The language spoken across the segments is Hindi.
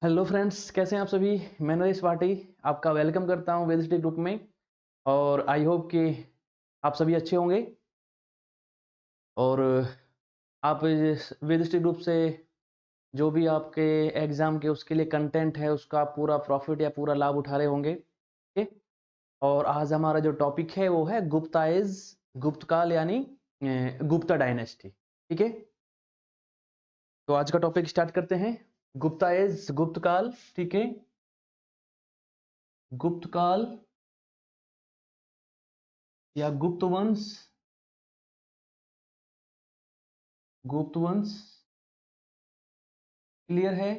हेलो फ्रेंड्स, कैसे हैं आप सभी। मैं नरेश भाटी आपका वेलकम करता हूं वेदस्टी ग्रुप में। और आई होप कि आप सभी अच्छे होंगे। और आप इस वेदस्टी ग्रुप से जो भी आपके एग्जाम के उसके लिए कंटेंट है उसका आप पूरा प्रॉफिट या पूरा लाभ उठा रहे होंगे। ठीक है। और आज हमारा जो टॉपिक है वो है गुप्ताइज, गुप्तकाल यानी गुप्ता डायनेस्टी। ठीक है। तो आज का टॉपिक स्टार्ट करते हैं। गुप्ताइज, गुप्तकाल। ठीक है। गुप्तकाल या गुप्त वंश, गुप्त वंश। क्लियर है।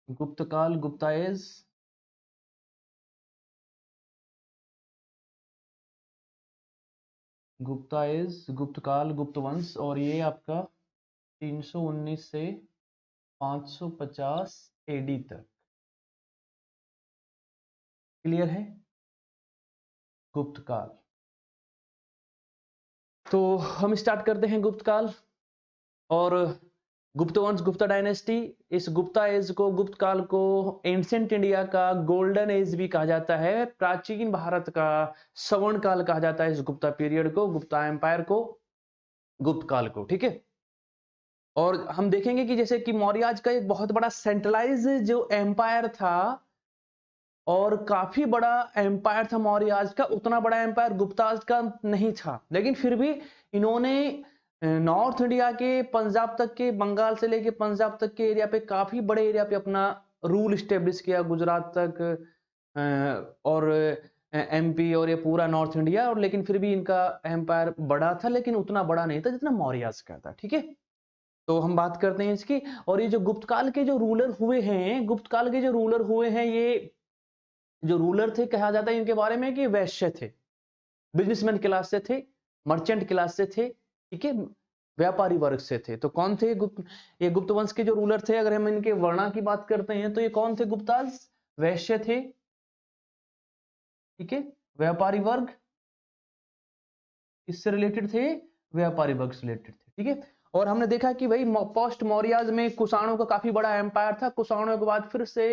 गुप्तकाल, गुप्ताएज, गुप्ताएज, गुप्तकाल, गुप्तवंश। और ये आपका 319 से 550 एडी तक। क्लियर है। गुप्तकाल। तो हम स्टार्ट करते हैं गुप्तकाल और गुप्तवंश, गुप्ता डायनेस्टी। इस गुप्ता एज को, गुप्त काल को एंशिएंट इंडिया का गोल्डन एज भी कहा जाता है। प्राचीन भारत का स्वर्ण काल कहा जाता है इस गुप्ता पीरियड को, गुप्ता एम्पायर को, गुप्त काल को। ठीक है। और हम देखेंगे कि जैसे कि मौर्याज का एक बहुत बड़ा सेंट्रलाइज जो एम्पायर था और काफी बड़ा एम्पायर था मौर्याज का, उतना बड़ा एम्पायर गुप्ताज का नहीं था। लेकिन फिर भी इन्होंने नॉर्थ इंडिया के पंजाब तक के, बंगाल से लेके पंजाब तक के एरिया पे, काफी बड़े एरिया पे अपना रूल स्टेब्लिश किया, गुजरात तक और एमपी और ये पूरा नॉर्थ इंडिया। और लेकिन फिर भी इनका एम्पायर बड़ा था, लेकिन उतना बड़ा नहीं था जितना मौर्याज का था। ठीक है। तो हम बात करते हैं इसकी। और ये जो गुप्तकाल के जो रूलर हुए हैं, गुप्तकाल के जो रूलर हुए हैं, ये जो रूलर थे, कहा जाता है इनके बारे में कि वैश्य थे, बिजनेसमैन क्लास से थे, मर्चेंट क्लास से थे। ठीक है। व्यापारी वर्ग से थे। तो कौन थे ये गुप्त वंश के जो रूलर थे। अगर हम इनके वर्णा की बात करते हैं तो ये कौन थे गुप्ताज? वैश्य थे। ठीक है। व्यापारी वर्ग किससे रिलेटेड थे? व्यापारी वर्ग से रिलेटेड थे। ठीक है। और हमने देखा कि भाई पोस्ट मौर्याज में कुषाणों का काफी बड़ा एम्पायर था। कुषाणों के बाद फिर से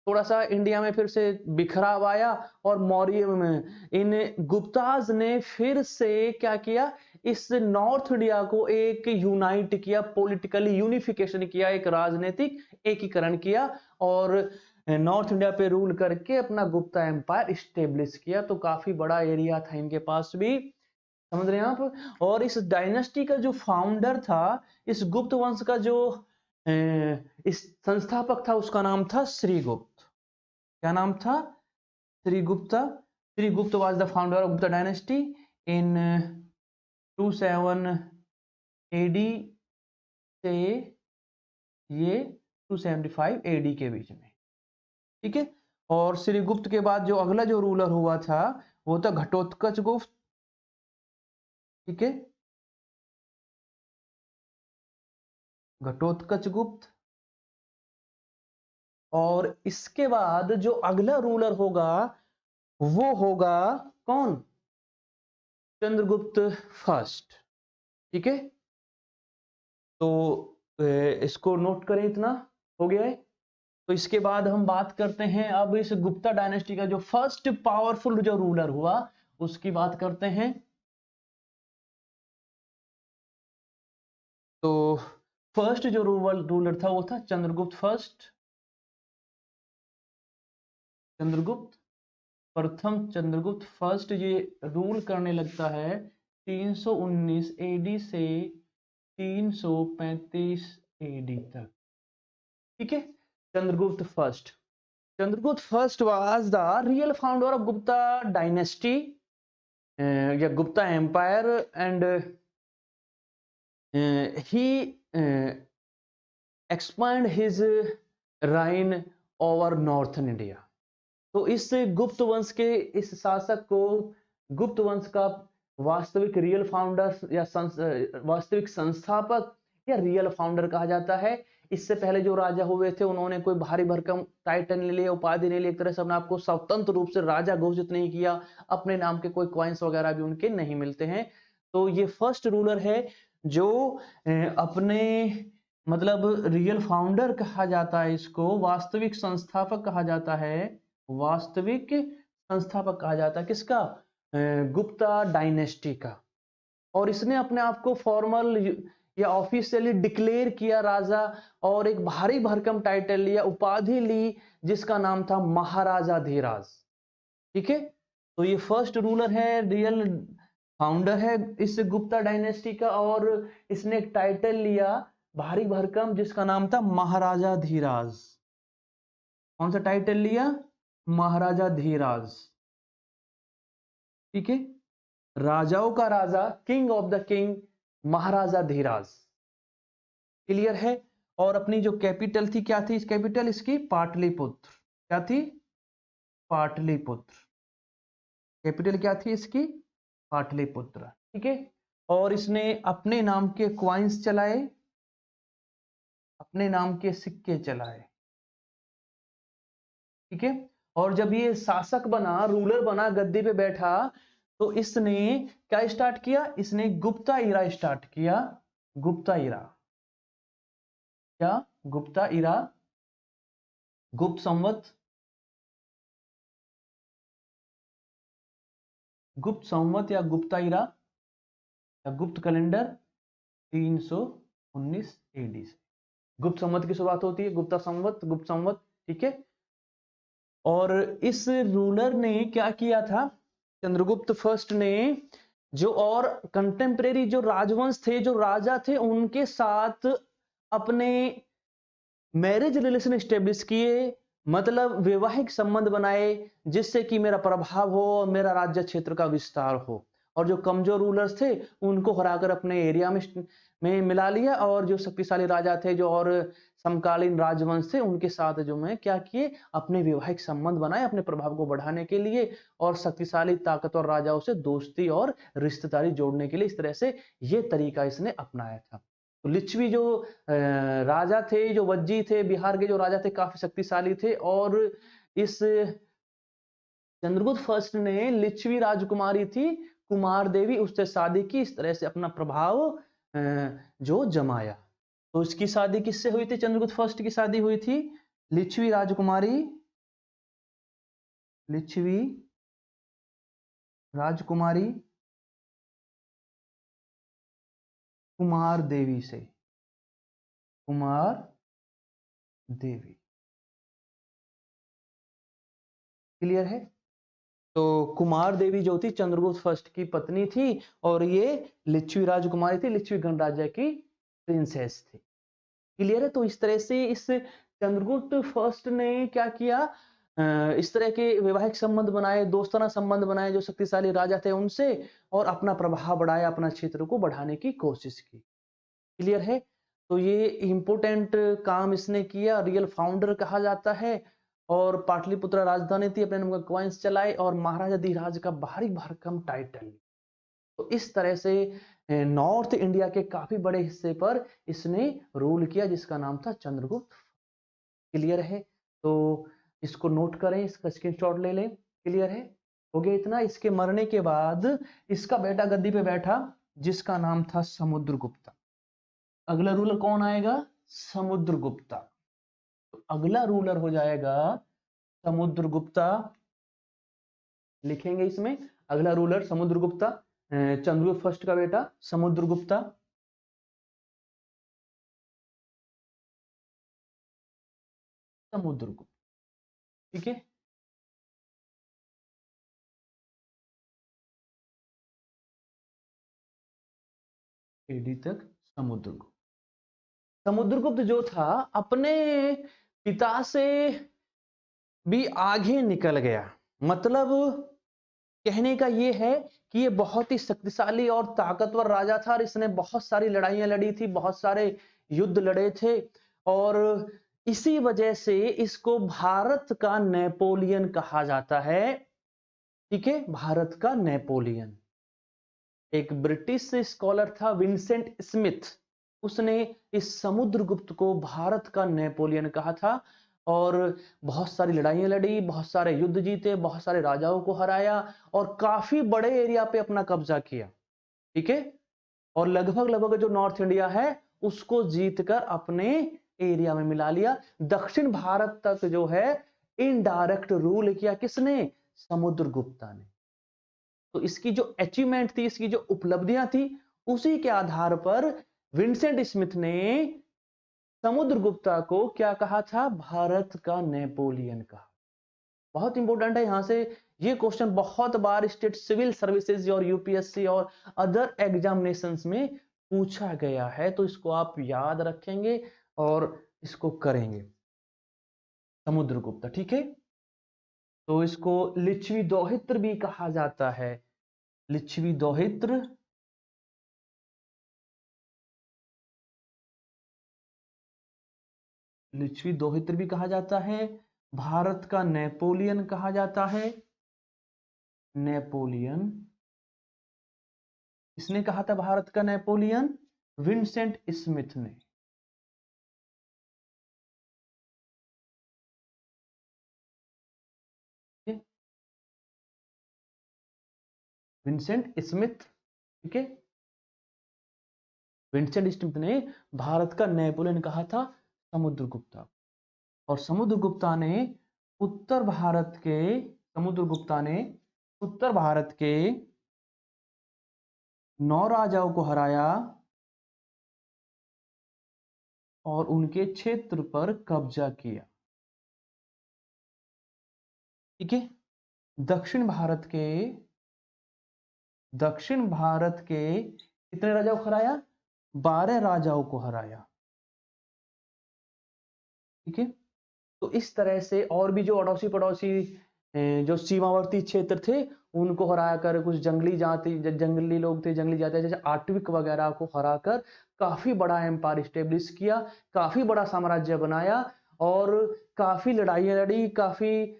थोड़ा सा इंडिया में फिर से बिखराव आया और मौर्य में इन गुप्ताज ने फिर से क्या किया, इस नॉर्थ इंडिया को एक यूनाइट किया, पॉलिटिकली यूनिफिकेशन किया, एक राजनीतिक एकीकरण किया और नॉर्थ इंडिया पे रूल करके अपना गुप्ता एम्पायर स्टेब्लिश किया। तो काफी बड़ा एरिया था इनके पास भी। समझ रहे हैं आप। और इस डायनेस्टी का जो फाउंडर था, इस गुप्त वंश का जो इस संस्थापक था, उसका नाम था श्रीगुप्त। क्या नाम था? Shrigupta. Shrigupta was the founder of Gupta dynasty in 27 AD से ये 275 एडी के बीच में। ठीक है। और श्रीगुप्त के बाद जो अगला जो रूलर हुआ था वो था घटोत्कच गुप्त। ठीक है। घटोत्कच गुप्त। और इसके बाद जो अगला रूलर होगा वो होगा कौन? चंद्रगुप्त फर्स्ट। ठीक है। तो इसको नोट करें, इतना हो गया है। तो इसके बाद हम बात करते हैं अब इस गुप्ता डायनेस्टी का जो फर्स्ट पावरफुल जो रूलर हुआ उसकी बात करते हैं। तो फर्स्ट जो रूलर था वो था चंद्रगुप्त फर्स्ट। चंद्रगुप्त प्रथम, चंद्रगुप्त फर्स्ट ये रूल करने लगता है 319 एडी से 335 एडी तक। ठीक है। Chandragupta first. Chandragupta first was the real founder of Gupta dynasty या Gupta empire and he expand his reign over northern India. तो इस गुप्त वंश के इस शासक को गुप्त वंश का वास्तविक रियल फाउंडर या वास्तविक संस्थापक या रियल फाउंडर कहा जाता है। इससे पहले जो राजा हुए थे उन्होंने कोई भारी भरकम टाइटल नहीं लिया, उपाधि नहीं ली, एक तरह से अपने आपको स्वतंत्र रूप से राजा घोषित नहीं किया, अपने नाम के कोई कॉइन्स वगैरह भी उनके नहीं मिलते हैं। तो ये फर्स्ट रूलर है जो अपने मतलब रियल फाउंडर कहा जाता है इसको, वास्तविक संस्थापक कहा जाता है, वास्तविक संस्थापक कहा जाता है किसका? गुप्ता डायनेस्टी का। और इसने अपने आप को फॉर्मल या ऑफिशियली डिक्लेयर किया राजा, और एक भारी भरकम टाइटल लिया, उपाधि ली, जिसका नाम था महाराजा धीराज। ठीक है, तो ये फर्स्ट रूलर है, रियल फाउंडर है इस गुप्ता डायनेस्टी का, और इसने एक टाइटल लिया भारी भरकम जिसका नाम था महाराजा धीराज। कौन सा टाइटल लिया? महाराजा धीराज। ठीक है, राजाओं का राजा, king of the king, Maharaja Dhiraj. Clear है? और अपनी जो कैपिटल थी, क्या थी इस कैपिटल इसकी? पाटलिपुत्र। क्या थी? पाटलिपुत्र। कैपिटल क्या थी इसकी? पाटलिपुत्र। ठीक है, और इसने अपने नाम के क्वाइंस चलाए, अपने नाम के सिक्के चलाए। ठीक है, और जब ये शासक बना, रूलर बना, गद्दी पे बैठा, तो इसने क्या स्टार्ट किया? इसने गुप्ता इरा स्टार्ट किया। गुप्ता इरा। क्या? गुप्ता इरा, गुप्त संवत, गुप्त संवत या गुप्ता इरा या गुप्त कैलेंडर 319 एडी से गुप्त संवत की शुरुआत होती है। गुप्ता संवत, गुप्त संवत। ठीक है, और इस रूलर ने क्या किया था? चंद्रगुप्त फर्स्ट ने जो और कंटेम्परेरी जो राजवंश थे, जो राजा थे, उनके साथ अपने मैरिज रिलेशन स्टेब्लिश किए, मतलब वैवाहिक संबंध बनाए, जिससे कि मेरा प्रभाव हो और मेरा राज्य क्षेत्र का विस्तार हो। और जो कमजोर रूलर्स थे उनको हराकर अपने एरिया में मिला लिया, और जो शक्तिशाली राजा थे, जो और समकालीन राजवंश थे, उनके साथ जो मैं क्या किए? अपने वैवाहिक संबंध बनाए अपने प्रभाव को बढ़ाने के लिए, और शक्तिशाली ताकतवर राजाओं से दोस्ती और रिश्तेदारी जोड़ने के लिए। इस तरह से ये तरीका इसने अपनाया था। तो लिच्छवी जो राजा थे, जो वज्जी थे, बिहार के जो राजा थे, काफी शक्तिशाली थे, और इस चंद्रगुप्त फर्स्ट ने लिच्छवी राजकुमारी थी कुमार देवी, उससे शादी की, इस तरह से अपना प्रभाव जो जमाया। तो इसकी शादी किससे हुई थी? चंद्रगुप्त फर्स्ट की शादी हुई थी लिच्छवी राजकुमारी, लिच्छवी राजकुमारी कुमार देवी से। कुमार देवी। क्लियर है? तो कुमार देवी जो थी चंद्रगुप्त फर्स्ट की पत्नी थी, और ये लिच्छवी राजकुमारी थी, लिच्छवी गणराज्य की प्रिंसेस थी। क्लियर है? तो इस तरह से इस चंद्रगुप्त फर्स्ट ने क्या किया? इस तरह के वैवाहिक संबंध बनाए, दोस्ताना संबंध बनाए जो शक्तिशाली राजा थे उनसे, और अपना प्रभाव बढ़ाया, अपना क्षेत्र को बढ़ाने की कोशिश की। क्लियर है? तो ये इंपोर्टेंट काम इसने किया, रियल फाउंडर कहा जाता है। और पाटलिपुत्र राजधानी थी, अपने नाम का क्वाइंस चलाए, और महाराजा धीराज का भारी भरकम टाइटल। तो इस तरह से नॉर्थ इंडिया के काफी बड़े हिस्से पर इसने रूल किया, जिसका नाम था चंद्रगुप्त। क्लियर है? तो इसको नोट करें, इसका स्क्रीनशॉट ले लें। क्लियर है? हो गया इतना। इसके मरने के बाद इसका बेटा गद्दी पे बैठा, जिसका नाम था समुद्रगुप्ता। अगला रूलर कौन आएगा? समुद्रगुप्ता। तो अगला रूलर हो जाएगा समुद्रगुप्ता। लिखेंगे इसमें, अगला रूलर समुद्रगुप्ता, चंद्रगुप्त फर्स्ट का बेटा समुद्रगुप्ता। समुद्रगुप्त। ठीक है, एडी तक समुद्रगुप्त। समुद्रगुप्त जो था अपने पिता से भी आगे निकल गया। मतलब कहने का ये है कि ये बहुत ही शक्तिशाली और ताकतवर राजा था, और इसने बहुत सारी लड़ाइयां लड़ी थी, बहुत सारे युद्ध लड़े थे, और इसी वजह से इसको भारत का नेपोलियन कहा जाता है। ठीक है, भारत का नेपोलियन। एक ब्रिटिश स्कॉलर था विंसेंट स्मिथ, उसने इस समुद्रगुप्त को भारत का नेपोलियन कहा था, और बहुत सारी लड़ाइयां लड़ी, बहुत सारे युद्ध जीते, बहुत सारे राजाओं को हराया, और काफी बड़े एरिया पे अपना कब्जा किया। ठीक है, और लगभग लगभग जो नॉर्थ इंडिया है उसको जीतकर अपने एरिया में मिला लिया। दक्षिण भारत तक जो है इनडायरेक्ट रूल किया किसने? समुद्रगुप्ता ने। तो इसकी जो अचीवमेंट थी, इसकी जो उपलब्धियां थी, उसी के आधार पर विंसेंट स्मिथ ने समुद्रगुप्ता को क्या कहा था? भारत का नेपोलियन कहा। बहुत इंपॉर्टेंट है। यहां से ये क्वेश्चन बहुत बार स्टेट सिविल सर्विसेज और यूपीएससी और अदर एग्जामिनेशंस में पूछा गया है, तो इसको आप याद रखेंगे और इसको करेंगे। समुद्रगुप्त, ठीक है। तो इसको लिच्छवी दोहित्र भी कहा जाता है। लिच्छवी दोहित्र, लिच्छवी दोहित्र भी कहा जाता है। भारत का नेपोलियन कहा जाता है। नेपोलियन, किसने कहा था भारत का नेपोलियन? विंसेंट स्मिथ ने। विंसेंट स्मिथ, ठीक है। विंसेंट स्मिथ ने भारत का नेपोलियन कहा था समुद्रगुप्ता। और समुद्रगुप्ता ने उत्तर भारत के समुद्रगुप्ता ने उत्तर भारत के 9 राजाओं को हराया और उनके क्षेत्र पर कब्जा किया, ठीक है। दक्षिण भारत के कितने राजाओं को हराया? 12 राजाओं को हराया, ठीक है। तो इस तरह से और भी जो अड़ोसी पड़ोसी जो सीमावर्ती क्षेत्र थे उनको हराकर, कुछ जंगली जाति जंगली लोग थे, जंगली जाति जैसे आर्टविक वगैरह को हराकर काफी बड़ा एम्पायर स्टेब्लिश किया, काफी बड़ा साम्राज्य बनाया और काफी लड़ाइयां लड़ी, काफी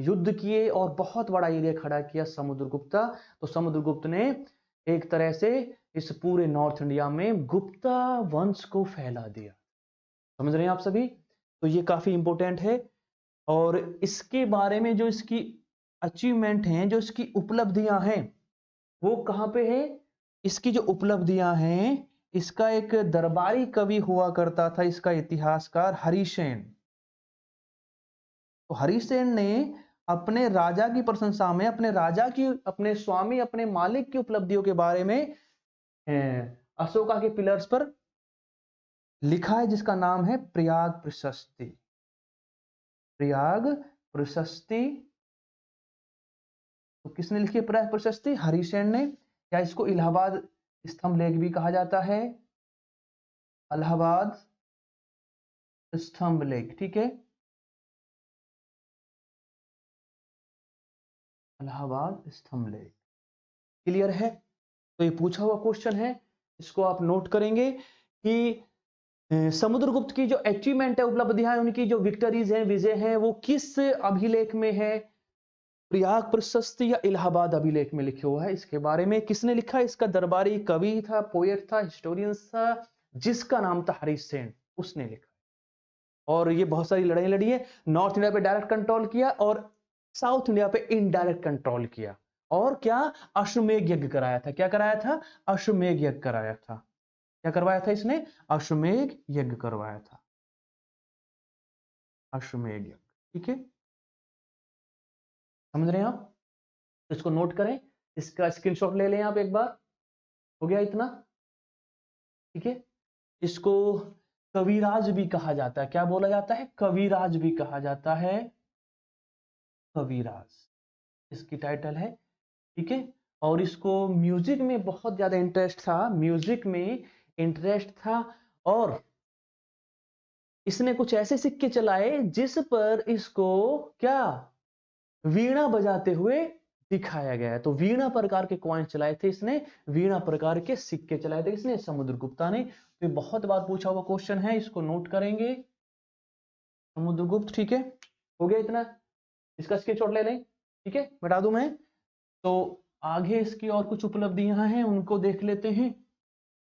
युद्ध किए और बहुत बड़ा एरिया खड़ा किया समुद्रगुप्ता। तो समुद्रगुप्त ने एक तरह से इस पूरे नॉर्थ इंडिया में गुप्ता वंश को फैला दिया। समझ रहे हैं आप सभी? तो ये काफी इंपॉर्टेंट है। और इसके बारे में जो इसकी अचीवमेंट हैं, जो इसकी उपलब्धियां हैं, वो कहां पे है? इसकी जो उपलब्धियां हैं, इसका एक दरबारी कवि हुआ करता था, इसका इतिहासकार हरिसेन। तो हरिसेन ने अपने राजा की प्रशंसा में, अपने राजा की, अपने स्वामी, अपने मालिक की उपलब्धियों के बारे में अशोका के पिलर्स पर लिखा है, जिसका नाम है प्रयाग प्रशस्ति। प्रयाग प्रशस्ति। तो किसने लिखी है प्रयाग प्रशस्ति? हरिसेन ने। या इसको इलाहाबाद स्तंभ लेख भी कहा जाता है, इलाहाबाद स्तंभ लेख, ठीक है। इलाहाबाद स्तंभ लेख, क्लियर है? तो ये पूछा हुआ क्वेश्चन है, इसको आप नोट करेंगे कि समुद्रगुप्त की जो अचीवमेंट है, उपलब्धियां, उनकी जो विक्टरीज हैं, विजय हैं, वो किस अभिलेख में है? प्रयाग प्रशस्ति या इलाहाबाद अभिलेख में लिखे हुआ है। इसके बारे में किसने लिखा? इसका दरबारी कवि था, पोएट था, हिस्टोरियन था, जिसका नाम था हरिसेन, उसने लिखा। और ये बहुत सारी लड़ाई लड़ी है। नॉर्थ इंडिया पे डायरेक्ट कंट्रोल किया और साउथ इंडिया पे इनडायरेक्ट कंट्रोल किया। और क्या? अश्वमेध यज्ञ कराया था। क्या कराया था? अश्वमेध यज्ञ कराया था। क्या करवाया था इसने? अश्वमेध यज्ञ करवाया था, अश्वमेध यज्ञ, ठीक है। समझ रहे हैं आप? इसको नोट करें, इसका स्क्रीनशॉट ले लें आप एक बार। हो गया इतना, ठीक है। इसको कविराज भी कहा जाता है। क्या बोला जाता है? कविराज भी कहा जाता है, कविराज इसकी टाइटल है, ठीक है। और इसको म्यूजिक में बहुत ज्यादा इंटरेस्ट था, म्यूजिक में इंटरेस्ट था। और इसने कुछ ऐसे सिक्के चलाए जिस पर इसको क्या? वीणा बजाते हुए दिखाया गया है। तो वीणा प्रकार के कॉइन चलाए थे इसने, वीणा प्रकार के सिक्के चलाए थे किसने? समुद्रगुप्ता ने। तो बहुत बार पूछा हुआ क्वेश्चन है, इसको नोट करेंगे, समुद्रगुप्त, ठीक है। हो गया इतना, इसका स्क्रीनशॉट ले लें, ठीक है, बता दूं मैं। तो आगे इसकी और कुछ उपलब्धियां हैं, उनको देख लेते हैं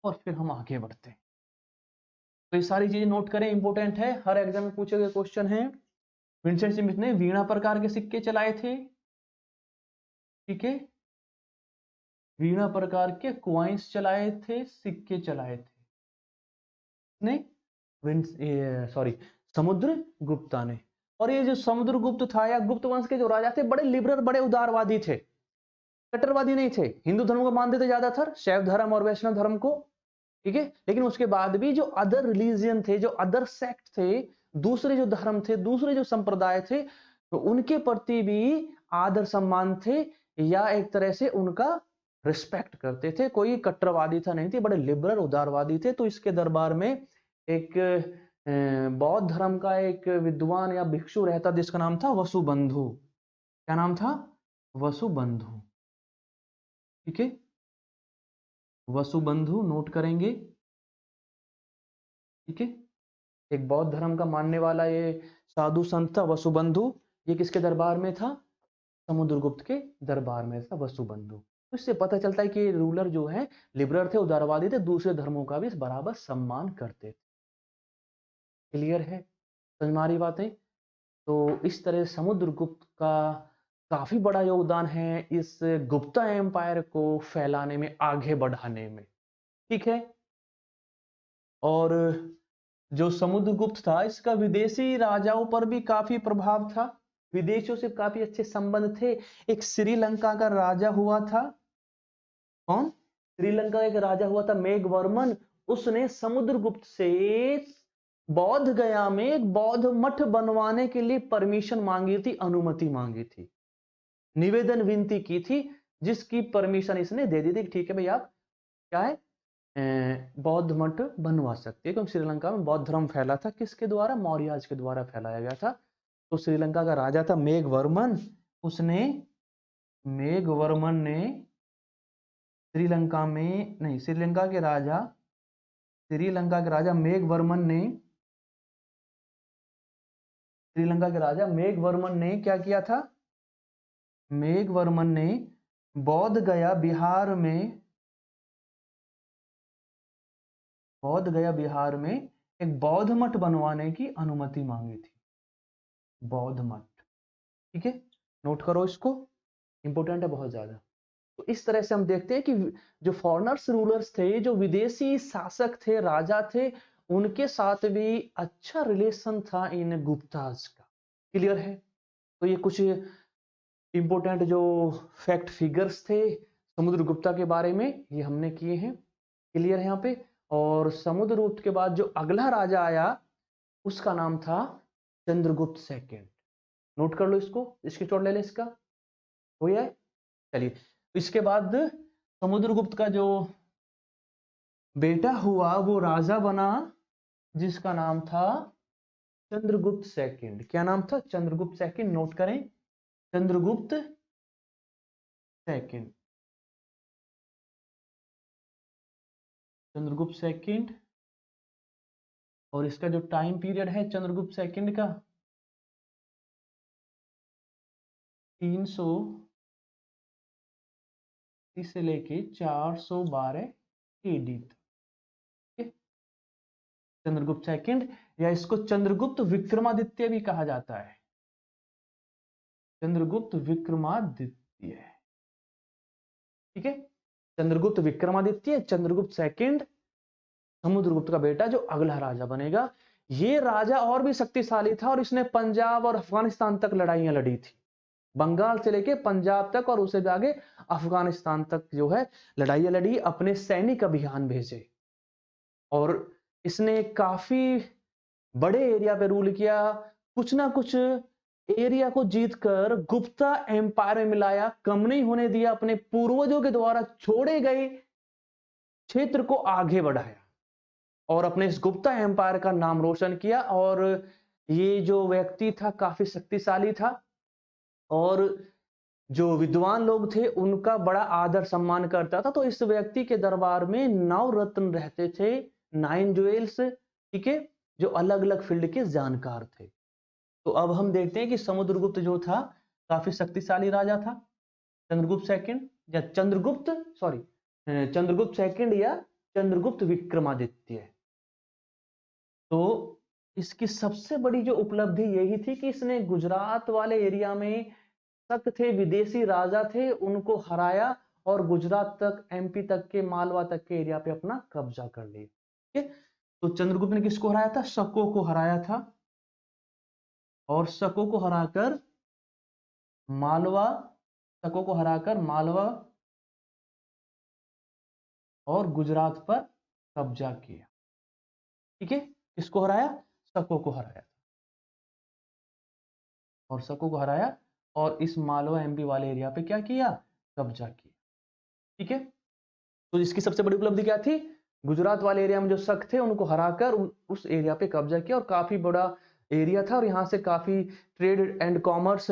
और फिर हम आगे बढ़ते हैं। तो ये सारी चीजें नोट करें, इंपॉर्टेंट है, हर एग्जाम में पूछे गए क्वेश्चन है। विंसेंट स्मिथ ने वीणा प्रकार के सिक्के चलाए थे, ठीक है, वीणा प्रकार के क्वाइंस चलाए थे, सिक्के चलाए थे। सॉरी समुद्रगुप्ता ने। और ये जो समुद्रगुप्त था या गुप्त वंश के जो राजा थे बड़े लिबरल, बड़े उदारवादी थे, कट्टरवादी नहीं थे। हिंदू धर्म को मानते थे ज्यादातर, शैव धर्म और वैष्णव धर्म को, ठीक है। लेकिन उसके बाद भी जो अदर रिलीजियन थे, जो अदर सेक्ट थे, दूसरे जो धर्म थे, दूसरे जो संप्रदाय थे, तो उनके प्रति भी आदर सम्मान थे या एक तरह से उनका रिस्पेक्ट करते थे। कोई कट्टरवादी था नहीं थे, बड़े लिबरल उदारवादी थे। तो इसके दरबार में एक बौद्ध धर्म का एक विद्वान या भिक्षु रहता जिसका नाम था वसुबंधु। क्या नाम था? वसुबंधु, ठीक है। वसुबंधु नोट करेंगे, ठीक है। एक बौद्ध धर्म का मानने वाला ये साधु संत था वसुबंधु। ये किसके दरबार में था? समुद्रगुप्त के दरबार में था वसुबंधु। तो इससे पता चलता है कि रूलर जो है लिबरल थे, उदारवादी थे, दूसरे धर्मों का भी बराबर सम्मान करते थे। क्लियर है? समझ में आ रही बातें? तो इस तरह समुद्रगुप्त का काफी बड़ा योगदान है इस गुप्ता एम्पायर को फैलाने में, आगे बढ़ाने में, ठीक है। और जो समुद्रगुप्त था इसका विदेशी राजाओं पर भी काफी प्रभाव था, विदेशियों से काफी अच्छे संबंध थे। एक श्रीलंका का राजा हुआ था, कौन? श्रीलंका का एक राजा हुआ था मेघवर्मन। उसने समुद्रगुप्त से बौद्ध गया में एक बौद्ध मठ बनवाने के लिए परमिशन मांगी थी, अनुमति मांगी थी, निवेदन विनती की थी, जिसकी परमिशन इसने दे दी थी। ठीक है भाई, आप क्या है बौद्ध मठ बनवा सकते हैं, क्योंकि श्रीलंका में बौद्ध धर्म फैला था। किसके द्वारा? मौर्याज के द्वारा फैलाया गया था। तो श्रीलंका का राजा था मेघवर्मन। मेघवर्मन ने श्रीलंका में नहीं, श्रीलंका के राजा मेघवर्मन ने क्या किया था? मेघवर्मन ने बौद्ध गया बिहार में एक बौद्ध मठ बनवाने की अनुमति मांगी थी, बौद्ध मठ, ठीक है। नोट करो इसको, इंपॉर्टेंट है बहुत ज्यादा। तो इस तरह से हम देखते हैं कि जो फॉरेनर्स रूलर्स थे, जो विदेशी शासक थे, राजा थे, उनके साथ भी अच्छा रिलेशन था इन गुप्ताज का। क्लियर है? तो ये कुछ इंपॉर्टेंट जो फैक्ट फिगर्स थे समुद्रगुप्ता के बारे में, ये हमने किए हैं। क्लियर है यहाँ पे? और समुद्रगुप्त के बाद जो अगला राजा आया उसका नाम था चंद्रगुप्त सेकंड। नोट कर लो इसको, स्क्रीनशॉट ले ले इसका, हो गया है? चलिए, इसके बाद समुद्रगुप्त का जो बेटा हुआ वो राजा बना, जिसका नाम था चंद्रगुप्त सेकंड। क्या नाम था? चंद्रगुप्त सेकंड। नोट करें, चंद्रगुप्त सेकंड, चंद्रगुप्त सेकंड। और इसका जो टाइम पीरियड है चंद्रगुप्त सेकंड का 300 से लेके 412 एडी तक। चंद्रगुप्त सेकंड, या इसको चंद्रगुप्त विक्रमादित्य भी कहा जाता है, चंद्रगुप्त विक्रमादित्य, ठीक है। चंद्रगुप्त विक्रमादित्य, चंद्रगुप्त सेकंड, समुद्रगुप्त का बेटा जो अगला राजा बनेगा। ये राजा और भी शक्तिशाली था और इसने पंजाब और अफगानिस्तान तक लड़ाइयां लड़ी थी, बंगाल से लेके पंजाब तक और उससे आगे अफगानिस्तान तक जो है लड़ाइयां लड़ी, अपने सैनिक अभियान भेजे। और इसने काफी बड़े एरिया पे रूल किया, कुछ ना कुछ एरिया को जीतकर गुप्ता एम्पायर में मिलाया, कम नहीं होने दिया, अपने पूर्वजों के द्वारा छोड़े गए क्षेत्र को आगे बढ़ाया और अपने इस गुप्ता एम्पायर का नाम रोशन किया। और ये जो व्यक्ति था काफी शक्तिशाली था और जो विद्वान लोग थे उनका बड़ा आदर सम्मान करता था। तो इस व्यक्ति के दरबार में 9 रत्न रहते थे, 9 ज्वेल्स, ठीक है, जो अलग अलग फील्ड के जानकार थे। तो अब हम देखते हैं कि समुद्रगुप्त जो था काफी शक्तिशाली राजा था, चंद्रगुप्त सेकंड या चंद्रगुप्त सेकंड या चंद्रगुप्त विक्रमादित्य। तो इसकी सबसे बड़ी जो उपलब्धि यही थी कि इसने गुजरात वाले एरिया में शक थे, विदेशी राजा थे, उनको हराया और गुजरात तक, एमपी तक के, मालवा तक के एरिया पे अपना कब्जा कर लिया। ठीक है, तो चंद्रगुप्त ने किसको हराया था? शकों को हराया था, और शकों को हराकर मालवा, शकों को हराकर मालवा और गुजरात पर कब्जा किया। ठीक है, किसको हराया? शकों को हराया, और शकों को हराया और इस मालवा एमपी वाले एरिया पे क्या किया? कब्जा किया। ठीक है, तो इसकी सबसे बड़ी उपलब्धि क्या थी? गुजरात वाले एरिया में जो शक थे उनको हराकर उस एरिया पे कब्जा किया, और काफी बड़ा एरिया था, और यहाँ से काफी ट्रेड एंड कॉमर्स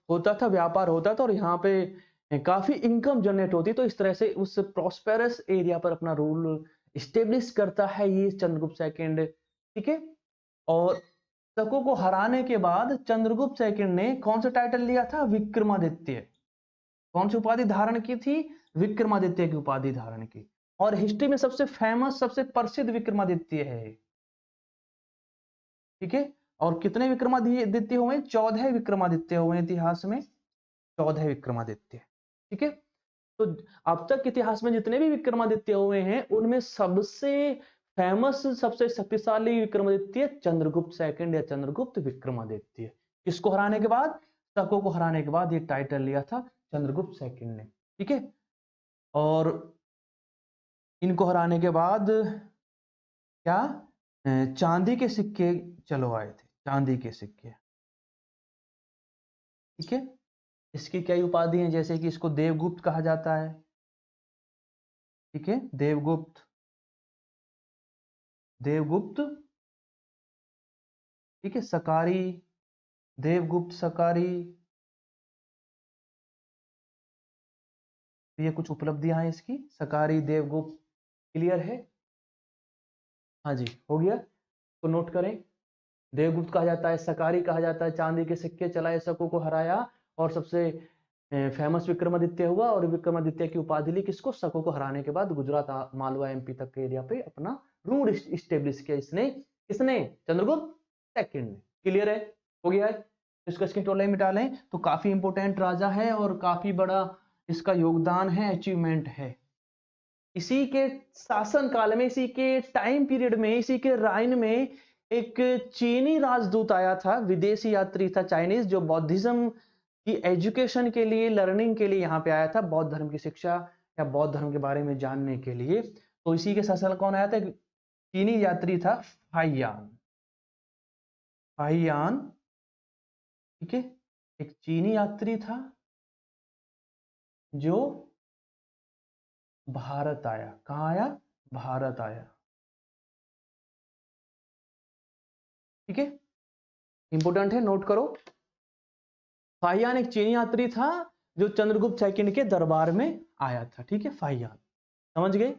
होता था, व्यापार होता था, और यहाँ पे काफी इनकम जनरेट होती। तो इस तरह से उस प्रॉस्पेरस एरिया पर अपना रूल स्टेब्लिश करता है ये चंद्रगुप्त सेकंड। ठीक है, और शकों को हराने के बाद चंद्रगुप्त सेकंड ने कौन सा टाइटल लिया था? विक्रमादित्य। कौन सी उपाधि धारण की थी? विक्रमादित्य की उपाधि धारण की। और हिस्ट्री में सबसे फेमस, सबसे प्रसिद्ध विक्रमादित्य है। ठीक है, और कितने विक्रमादित्य हुए? 14 विक्रमादित्य हुए इतिहास में, 14 विक्रमादित्य। ठीक है, तो अब तक इतिहास में जितने भी विक्रमादित्य हुए हैं उनमें सबसे फेमस, सबसे शक्तिशाली विक्रमादित्य चंद्रगुप्त सेकंड या चंद्रगुप्त विक्रमादित्य। किसको हराने के बाद? शकों को हराने के बाद ये टाइटल लिया था चंद्रगुप्त सेकंड ने। ठीक है, और इनको हराने के बाद क्या? चांदी के सिक्के चलवाए थे, चांदी के सिक्के। ठीक है, इसकी कई उपाधि हैं, जैसे कि इसको देवगुप्त कहा जाता है। ठीक है, देवगुप्त, देवगुप्त। ठीक है, सकारी, देवगुप्त सकारी। ये कुछ उपलब्धियां हैं इसकी, सकारी, देवगुप्त। क्लियर है? हाँ जी, हो गया, तो नोट करें। देवगुप्त कहा जाता है, सकारी कहा जाता है, चांदी के सिक्के चलाए, शकों को हराया, और सबसे फेमस विक्रमादित्य हुआ, और विक्रमादित्य की उपाधि ली किसको? शकों को हराने के बाद गुजरात मालवा एमपी तक के एरिया पे अपना रूल स्टेब्लिश किया। इसने, किसने? चंद्रगुप्त सेकंड ने। क्लियर है? हो गया है। इसका स्क्रीन टोला मिटा लें, तो काफी इंपोर्टेंट राजा है और काफी बड़ा इसका योगदान है, अचीवमेंट है। इसी के शासन काल में, इसी के टाइम पीरियड में, इसी के राइन में एक चीनी राजदूत आया था, विदेशी यात्री था, चाइनीज, जो बौद्धिज्म की एजुकेशन के लिए, लर्निंग के लिए यहाँ पे आया था, बौद्ध धर्म की शिक्षा या बौद्ध धर्म के बारे में जानने के लिए। तो इसी के शासन कौन आया था? चीनी यात्री था, फाहियान। फाहियान, ठीक है, एक चीनी यात्री था जो भारत आया। कहाँ आया? भारत आया। ठीक है, इंपोर्टेंट है, नोट करो। फाहियान एक चीनी यात्री था जो चंद्रगुप्त सेकंड के दरबार में आया था। ठीक है, फाहियान, समझ गए?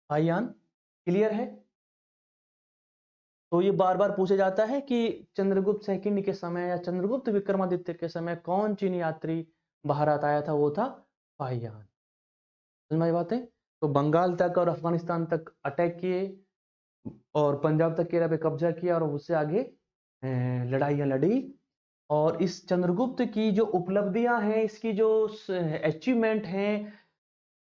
फाहियान, क्लियर है? तो ये बार बार पूछा जाता है कि चंद्रगुप्त सेकंड के समय या चंद्रगुप्त विक्रमादित्य के समय कौन चीनी यात्री भारत आया था? वो था फाहियान। समझ में आई बात है? तो बंगाल तक और अफगानिस्तान तक अटैक किए, और पंजाब तक के एरिया पे कब्जा किया, और उससे आगे लड़ाइयां लड़ी। और इस चंद्रगुप्त की जो उपलब्धियां हैं, इसकी जो अचीवमेंट हैं,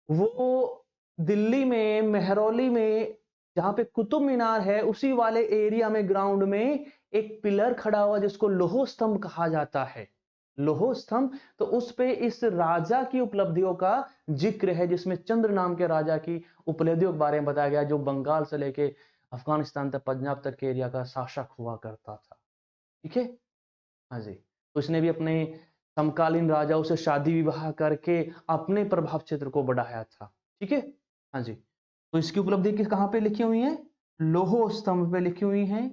वो दिल्ली में, मेहरौली में, जहां पे कुतुब मीनार है, उसी वाले एरिया में, ग्राउंड में एक पिलर खड़ा हुआ जिसको लोह स्तंभ कहा जाता है। लोह स्तंभ, तो उस पे इस राजा की उपलब्धियों का जिक्र है, जिसमें चंद्र नाम के राजा की उपलब्धियों के बारे में बताया गया, जो बंगाल से लेके अफगानिस्तान तक, पंजाब तक के एरिया का शासक हुआ करता था। ठीक है, हाँ जी। तो इसने भी अपने समकालीन राजाओं से शादी विवाह करके अपने प्रभाव क्षेत्र को बढ़ाया था। ठीक है, हाँ जी। तो इसकी उपलब्धि किस, कहां पे लिखी हुई है? लोह स्तंभ पे लिखी हुई है।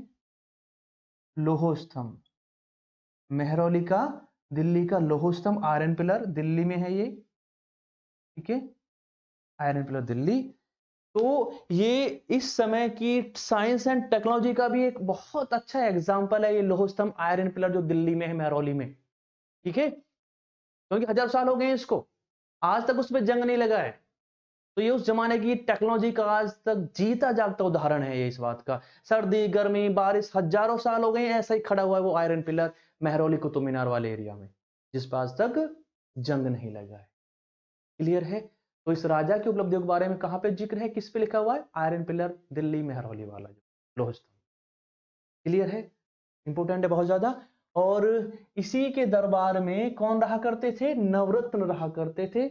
लोह स्तंभ, मेहरौली का, दिल्ली का लोह स्तंभ, आयरन पिलर, दिल्ली में है ये। ठीक है, आयरन पिलर दिल्ली। तो ये इस समय की साइंस एंड टेक्नोलॉजी का भी एक बहुत अच्छा एग्जाम्पल है, ये लोह स्तंभ, आयरन पिलर, जो दिल्ली में है, मेहरौली में। ठीक है, क्योंकि 1000 साल हो गए हैं इसको, आज तक उस पर जंग नहीं लगा है। तो ये उस जमाने की टेक्नोलॉजी का आज तक जीता जागता उदाहरण है ये इस बात का। सर्दी, गर्मी, बारिश, हजारों साल हो गए ऐसा ही खड़ा हुआ है वो आयरन पिलर, मेहरौली कुतुब मीनार वाले एरिया में, जिस पर आज तक जंग नहीं लगा है। क्लियर है? तो इस राजा की उपलब्धियों के बारे में कहां पे जिक्र है, किस पे लिखा हुआ है? आयरन पिलर, दिल्ली, मेहरौली वाला जो लोह स्तंभ। क्लियर है, इंपोर्टेंट है बहुत ज्यादा। और इसी के दरबार में कौन रहा करते थे? नवरत्न रहा करते थे।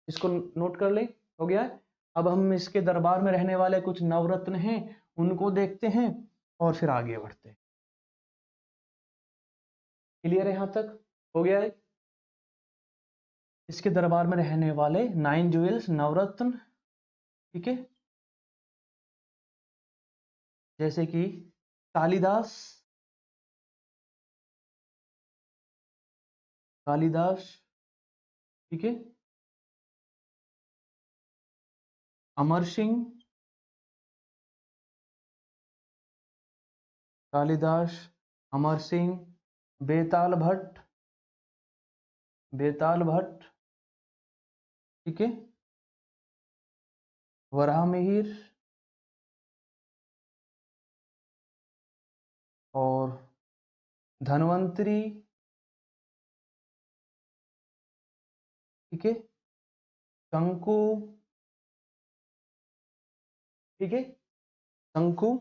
इसको नोट कर ले, हो गया। अब हम इसके दरबार में रहने वाले कुछ नवरत्न हैं उनको देखते हैं और फिर आगे बढ़ते हैं। क्लियर है, यहां तक हो गया है। इसके दरबार में रहने वाले 9 ज्वेल्स नवरत्न, ठीक है, जैसे कि कालिदास, कालिदास, ठीक है, अमर सिंह, कालिदास, अमर सिंह, बेताल भट्ट, बेताल भट्ट, ठीक है, वराहमिहिर और धन्वंतरी, ठीक है, शंकु, ठीक है, शंकु,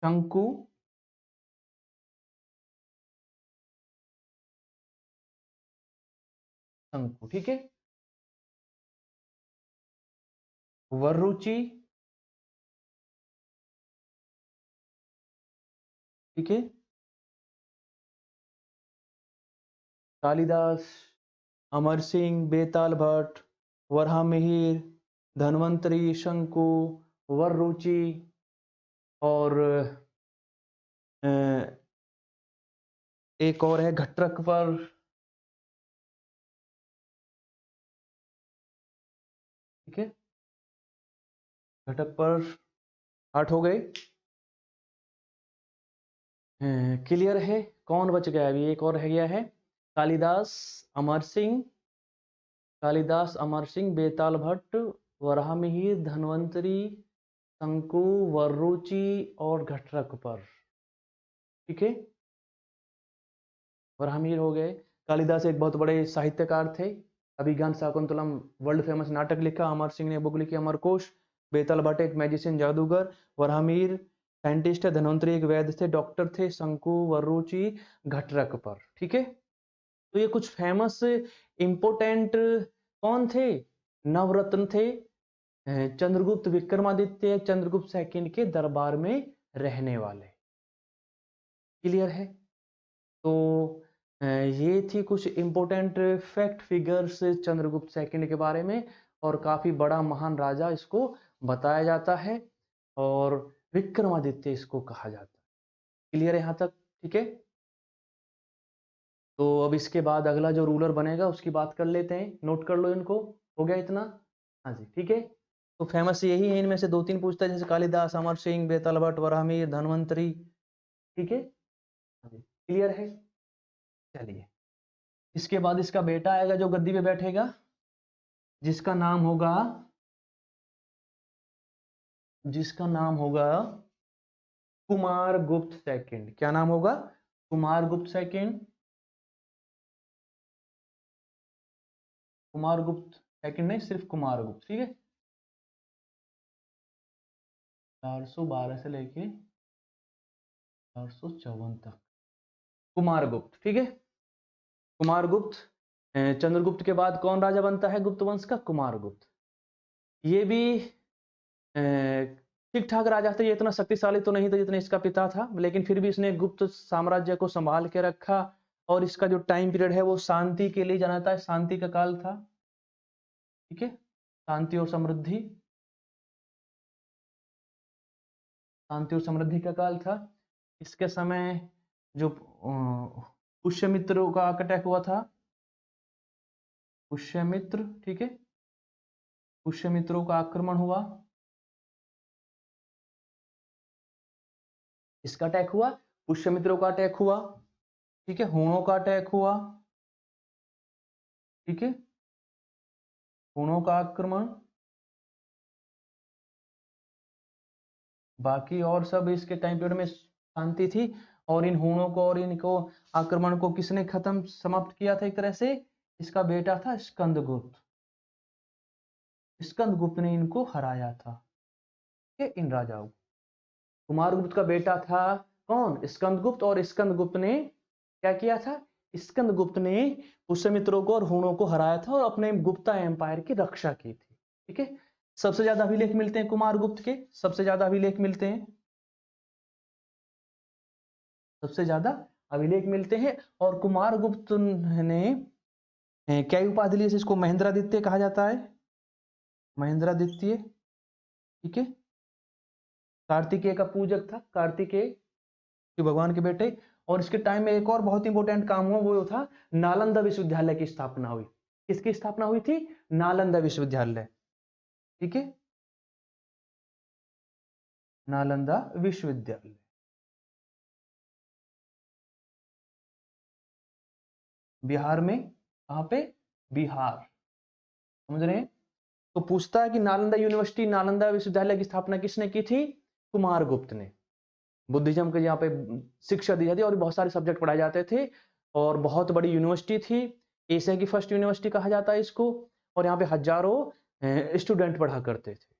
शंकु, शंकु, ठीक है, वरुचि, ठीक है, कालिदास, अमर सिंह, बेताल भट्ट, वराहमिहिर, धन्वंतरी, शंकु, वरुचि और एक और है घटरक पर, ठीक है, घटक पर 8 हो गए। क्लियर है। कौन बच गया? अभी एक और रह गया है, कालिदास, अमर सिंह, कालिदास, अमर सिंह, बेताल भट्ट, वराहमिहिर, धन्वंतरी, शंकु, वरुचि और घटरक पर, ठीक है। वराहमिहिर हो गए। कालिदास एक बहुत बड़े साहित्यकार थे। अभिज्ञान शाकुंतलम वर्ल्ड फेमस नाटक लिखा। अमर सिंह ने बुक लिखी अमरकोश। बेताल भट्ट एक मैजिशियन जादूगर। वराहमिहिर साइंटिस्ट है। धन्वंतरी एक वैद्य थे, डॉक्टर थे। शंकु, वरुचि घटरक पर, ठीक है। तो ये कुछ फेमस इंपोर्टेंट कौन थे? नवरत्न थे। चंद्रगुप्त विक्रमादित्य, चंद्रगुप्त सेकंड के दरबार में रहने वाले। क्लियर है। तो ये थी कुछ important fact figures Chandragupta second के बारे में, और काफी बड़ा महान राजा इसको बताया जाता है, और विक्रमादित्य इसको कहा जाता है। क्लियर है यहां तक? ठीक है। तो अब इसके बाद अगला जो रूलर बनेगा उसकी बात कर लेते हैं। नोट कर लो इनको। हो गया इतना? हाँ जी, ठीक है। तो फेमस यही है, इनमें से 2-3 पूछता है, जैसे कालिदास, अमर सिंह, बेताल भट्ट, वराहमिहिर, धन्वंतरी, ठीक है। हाँ जी, क्लियर है। चलिए, इसके बाद इसका बेटा आएगा जो गद्दी पे बैठेगा, जिसका नाम होगा, जिसका नाम होगा कुमार गुप्त सेकंड। क्या नाम होगा? कुमार गुप्त सेकंड। कुमार गुप्त सेकंड नहीं, सिर्फ कुमार गुप्त, ठीक है। 412 से लेके 454 तक कुमार गुप्त, ठीक है। कुमार गुप्त। चंद्रगुप्त के बाद कौन राजा बनता है गुप्त वंश का? कुमार गुप्त। ये भी ठीक ठाक राजा थे, ये इतना शक्तिशाली तो नहीं था जितना इसका पिता था, लेकिन फिर भी इसने गुप्त साम्राज्य को संभाल के रखा। और इसका जो टाइम पीरियड है वो शांति के लिए जाना जाता है, शांति का काल था, ठीक है। शांति और समृद्धि, शांति और समृद्धि का काल था। इसके समय जो पुष्यमित्रों का अटैक हुआ था, पुष्यमित्र, ठीक है, पुष्यमित्रों का आक्रमण हुआ, इसका अटैक हुआ, पुष्यमित्रों का अटैक हुआ, ठीक है। हूणों का अटैक हुआ, ठीक है, हूणों का आक्रमण। बाकी और सब इसके टाइम पीरियड में शांति थी। और इन हूणों को और इनको आक्रमण को किसने खत्म समाप्त किया था? एक तरह से इसका बेटा था स्कंदगुप्त। स्कंदगुप्त ने इनको हराया था, ठीक है, इन राजाओं। कुमारगुप्त का बेटा था कौन? स्कंदगुप्त। और स्कंदगुप्त ने क्या किया था? स्कंदगुप्त ने पुष्यमित्रों को और हुणों को हराया था और अपने गुप्ता एम्पायर की रक्षा की थी। ठीक है, सबसे ज्यादा अभिलेख मिलते हैं कुमारगुप्त के, सबसे ज्यादा अभिलेख मिलते हैं, सबसे ज्यादा अभिलेख मिलते हैं। और कुमारगुप्त ने क्या उपाधि ली? इसको महेंद्रादित्य कहा जाता है, महेंद्रादित्य। ठीक है, कार्तिकेय का पूजक था, कार्तिकेय भगवान के बेटे। और इसके टाइम में एक और बहुत इंपॉर्टेंट काम हुआ, वो था नालंदा विश्वविद्यालय की स्थापना हुई। किसकी स्थापना हुई थी? नालंदा विश्वविद्यालय। ठीक है, नालंदा विश्वविद्यालय। बिहार में, कहां पे? बिहार, समझ रहे हैं? तो पूछता है कि नालंदा यूनिवर्सिटी, नालंदा विश्वविद्यालय की स्थापना किसने की थी? कुमारगुप्त ने। बुद्धिज्म के यहाँ पे शिक्षा दी जाती और बहुत सारे सब्जेक्ट पढ़ाए जाते थे और बहुत बड़ी यूनिवर्सिटी थी, एशिया की फर्स्ट यूनिवर्सिटी कहा जाता है इसको। और यहाँ पे हजारों स्टूडेंट पढ़ा करते थे।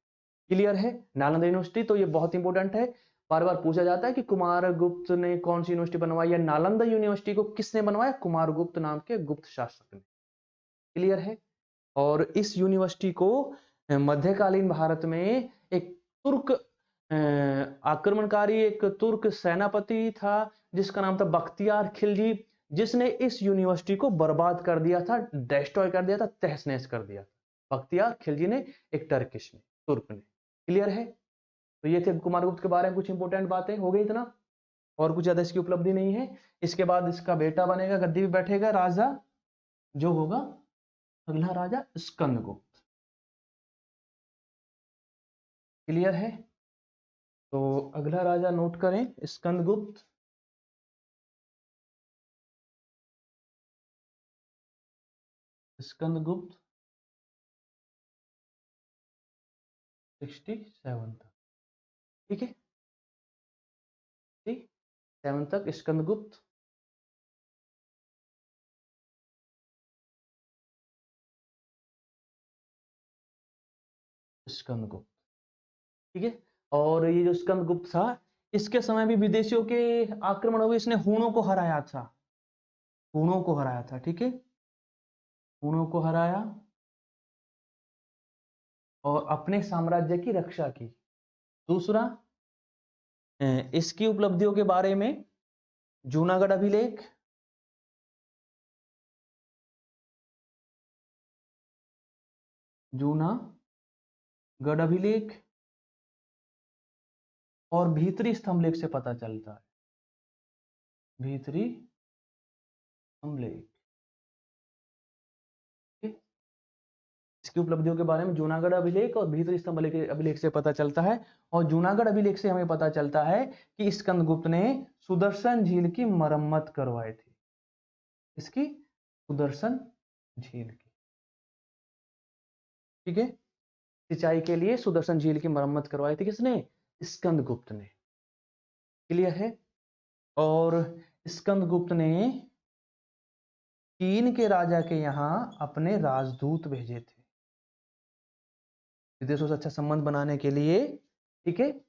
क्लियर है? नालंदा यूनिवर्सिटी, तो ये बहुत इंपॉर्टेंट है, बार बार पूछा जाता है कि कुमारगुप्त ने कौन सी यूनिवर्सिटी बनवाई या नालंदा यूनिवर्सिटी को किसने बनवाया? कुमारगुप्त नाम के गुप्त शासक ने। क्लियर है? और इस यूनिवर्सिटी को मध्यकालीन भारत में एक तुर्क आक्रमणकारी, एक तुर्क सेनापति था जिसका नाम था बख्तियार खिलजी, जिसने इस यूनिवर्सिटी को बर्बाद कर दिया था, डिस्ट्रॉय कर दिया था, तहस नहस कर दिया था। बख्तियार खिलजी ने, एक टर्किश ने, तुर्क ने। क्लियर है? तो ये थे कुमारगुप्त के बारे में कुछ इंपॉर्टेंट बातें। हो गई इतना, और कुछ ज्यादा इसकी उपलब्धि नहीं है। इसके बाद इसका बेटा बनेगा, गद्दी पे बैठेगा राजा, जो होगा अगला राजा स्कंदगुप्त। क्लियर है? तो अगला राजा नोट करें, स्कंदगुप्त। स्कंदगुप्त 67 तक। ठीक है, 67 तक स्कंदगुप्त। स्कंदगुप्त, ठीक है। और ये जो स्कंदगुप्त था, इसके समय भी विदेशियों के आक्रमण हुए, इसने हुणों को हराया था, हुणों को हराया था। ठीक है, हुणों को हराया और अपने साम्राज्य की रक्षा की। दूसरा, इसकी उपलब्धियों के बारे में जूनागढ़ अभिलेख, जूनागढ़ अभिलेख और भीतरी स्तंभलेख से पता चलता है, भीतरी स्तंभलेख। इसकी उपलब्धियों के बारे में जूनागढ़ अभिलेख और भीतरी स्तंभ अभिलेख से पता चलता है। और जूनागढ़ अभिलेख से हमें पता चलता है कि स्कंदगुप्त ने सुदर्शन झील की मरम्मत करवाई थी। इसकी सुदर्शन झील की, ठीक है, सिंचाई के लिए सुदर्शन झील की मरम्मत करवाई थी किसने? स्कंदगुप्त ने। क्लियर है? और स्कंदगुप्त ने चीन के राजा के यहां अपने राजदूत भेजे थे, विदेशों से अच्छा संबंध बनाने के लिए। ठीक है,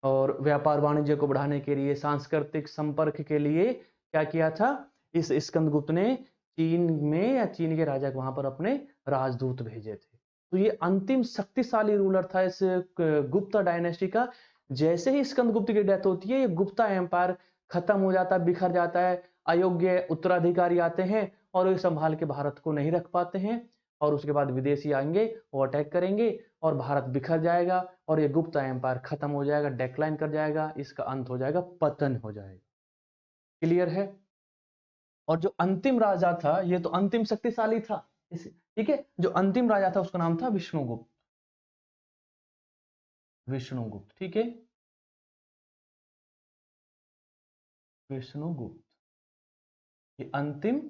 और व्यापार वाणिज्य को बढ़ाने के लिए, सांस्कृतिक संपर्क के लिए क्या किया था? इस स्कंदगुप्त ने चीन में या चीन के राजा को वहां पर अपने राजदूत भेजे थे। तो ये अंतिम शक्तिशाली रूलर था इस गुप्ता डायनेस्टी का। जैसे ही स्कंदगुप्त की डेथ होती है, ये गुप्ता एम्पायर खत्म हो जाता है, बिखर जाता है। अयोग्य उत्तराधिकारी आते हैं और ये संभाल के भारत को नहीं रख पाते हैं, और उसके बाद विदेशी आएंगे, वो अटैक करेंगे और भारत बिखर जाएगा और ये गुप्ता एम्पायर खत्म हो जाएगा, डेक्लाइन कर जाएगा, इसका अंत हो जाएगा, पतन हो जाएगा। क्लियर है? और जो अंतिम राजा था, ये तो अंतिम शक्तिशाली था, ठीक है, जो अंतिम राजा था उसका नाम था विष्णुगुप्त, विष्णुगुप्त। ठीक है, विष्णुगुप्त ये अंतिम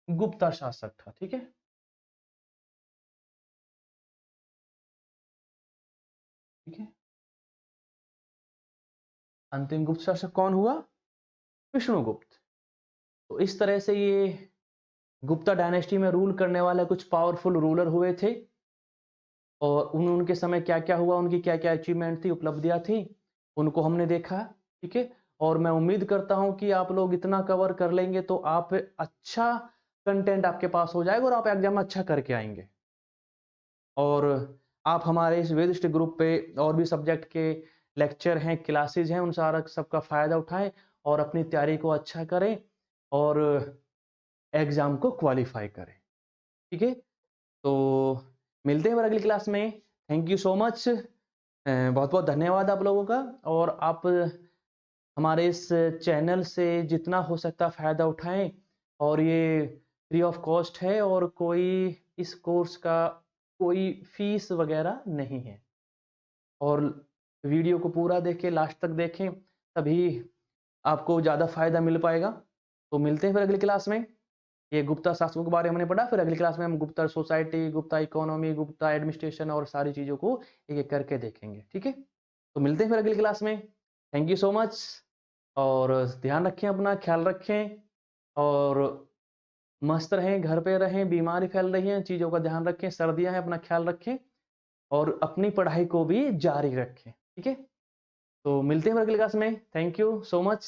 गुप्ता शासक था। ठीक है, ठीक है, अंतिम गुप्त शासक कौन हुआ? विष्णुगुप्त। तो इस तरह से ये गुप्ता डायनेस्टी में रूल करने वाले कुछ पावरफुल रूलर हुए थे। और उनके समय क्या क्या हुआ, उनकी क्या क्या अचीवमेंट थी, उपलब्धियां थी, उनको हमने देखा, ठीक है। और मैं उम्मीद करता हूं कि आप लोग इतना कवर कर लेंगे तो आप अच्छा कंटेंट आपके पास हो जाएगा और आप एग्जाम अच्छा करके आएंगे। और आप हमारे इस वेदिस्ट ग्रुप पे और भी सब्जेक्ट के लेक्चर हैं, क्लासेज हैं, उन सारा सबका फ़ायदा उठाएं और अपनी तैयारी को अच्छा करें और एग्ज़ाम को क्वालिफाई करें, ठीक है। तो मिलते हैं फिर अगली क्लास में। थैंक यू सो मच, बहुत बहुत धन्यवाद आप लोगों का। और आप हमारे इस चैनल से जितना हो सकता फ़ायदा उठाएं और ये फ्री ऑफ कॉस्ट है और कोई इस कोर्स का कोई फीस वगैरह नहीं है। और वीडियो को पूरा देखें, लास्ट तक देखें, तभी आपको ज़्यादा फ़ायदा मिल पाएगा। तो मिलते हैं फिर अगली क्लास में। ये गुप्ता शासकों के बारे में हमने पढ़ा, फिर अगली क्लास में हम Gupta society, Gupta economy, Gupta administration और सारी चीज़ों को एक एक करके देखेंगे, ठीक है। तो मिलते हैं फिर अगली क्लास में। थैंक यू सो मच और ध्यान रखें, अपना ख्याल रखें और मस्त रहें, घर पे रहें, बीमारी फैल रही है, चीज़ों का ध्यान रखें, सर्दियाँ हैं, अपना ख्याल रखें और अपनी पढ़ाई को भी जारी रखें, ठीक है। तो मिलते हैं फिर अगली क्लास में। Thank you so much.